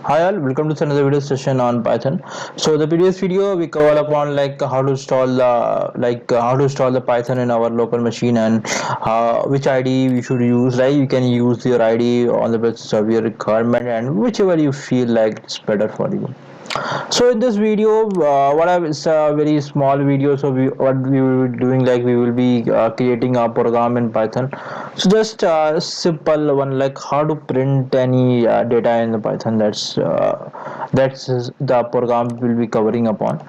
Hi all, welcome to another video session on Python. So the previous video we covered upon how to install the Python in our local machine and which ID we should use. Right, you can use your ID on the basis of your requirement and whichever you feel like it's better for you. So in this video, it's a very small video. So what we will be doing, like we will be creating a program in Python. So just a simple one, like how to print any data in the Python. That's the program will be covering upon.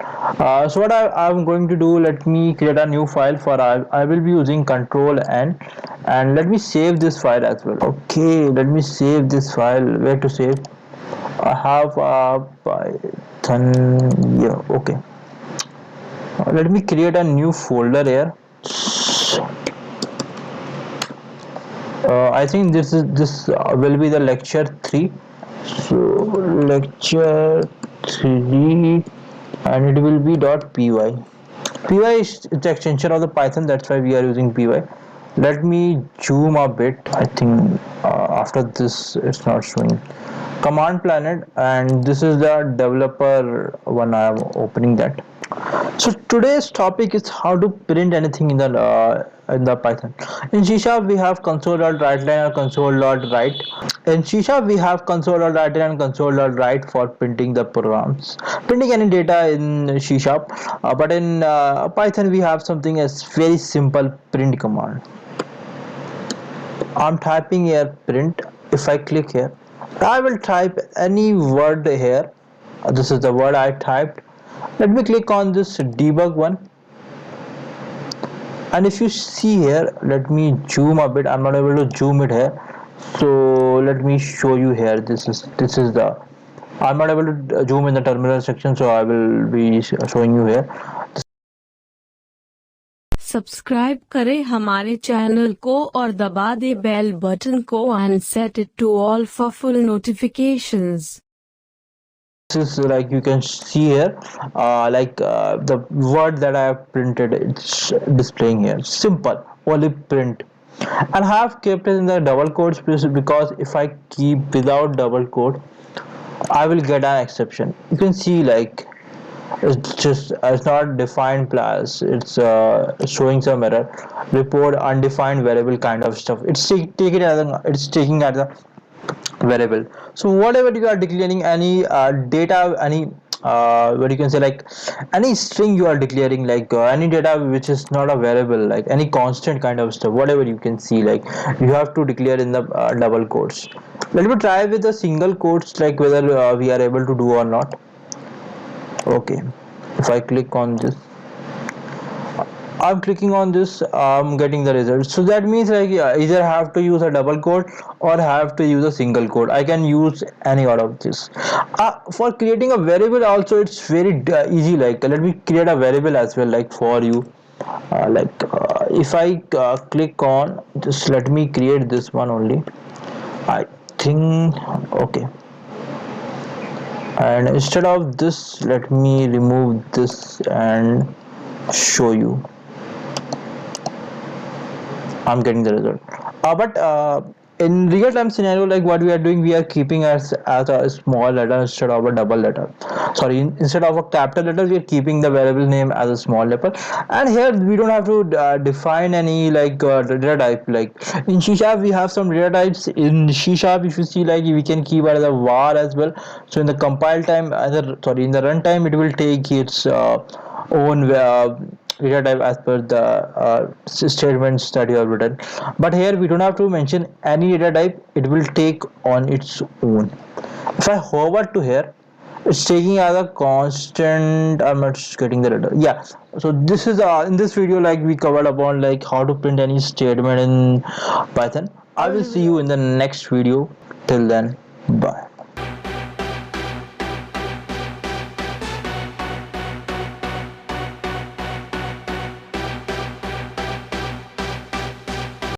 So what I'm going to do, let me create a new file for I will be using Control N, and let me save this file as well. Okay, let me save this file. Where to save? I have Python here. Okay, let me create a new folder here. I think this will be the lecture 3. So lecture 3, and it will be .py. Py is the extension of the Python, that's why we are using py. Let me zoom a bit. I think after this it's not showing. Command planet, and this is the developer one. I am opening that. So today's topic is how to print anything in the Python. In C# we have console.writeline or console.write. In C# we have console.write and console.write for printing the programs, printing any data in C#. But in Python we have something as very simple print command. I'm typing here print. If I click here, I will type any word here. This is the word I typed. Let me click on this debug one, and if you see here, let me zoom a bit. I'm not able to zoom it here, so let me show you here. This is the, I'm not able to zoom in the terminal section, so I will be showing you here. Subscribe करें हमारे channel को और दबा दे bell button को and set it to all for full notifications. This is, like you can see here, the word that I have printed, it's displaying here. Simple, only print. And I have kept it in the double quotes because if I keep without double quote, I will get an exception. You can see like it's not defined class. It's showing some error. Report undefined variable kind of stuff. It's taking as a variable. So whatever you are declaring, any data, any what you can say, like any string you are declaring, like any data which is not a variable, like any constant kind of stuff, whatever you can see, like you have to declare in the double quotes. Let me try with the single quotes, like whether we are able to do or not. Okay, if I click on this, I'm clicking on this, I'm getting the result. So that means like either have to use a double quote or have to use a single quote. I can use any out of this. For creating a variable also, it's very easy. Like let me create a variable as well, like for you. If I click on, just let me create this one only. I think okay. And instead of this, let me remove this and show you. I'm getting the result. But in real time scenario, like what we are doing, we are keeping as a small letter instead of a double letter. Sorry, instead of a capital letter, we are keeping the variable name as a small letter. And here we don't have to define any data type. Like in C# we have some data types. In C#, if you see, like we can keep as a var as well. So in the compile time, in the runtime, it will take its own data type as per the statements that you have written. But here we don't have to mention any data type, it will take on its own. If I hover to here, it's taking as a constant. I'm not getting the data. Yeah, so this is in this video, like we covered upon like how to print any statement in Python. I will see you in the next video. Till then, bye.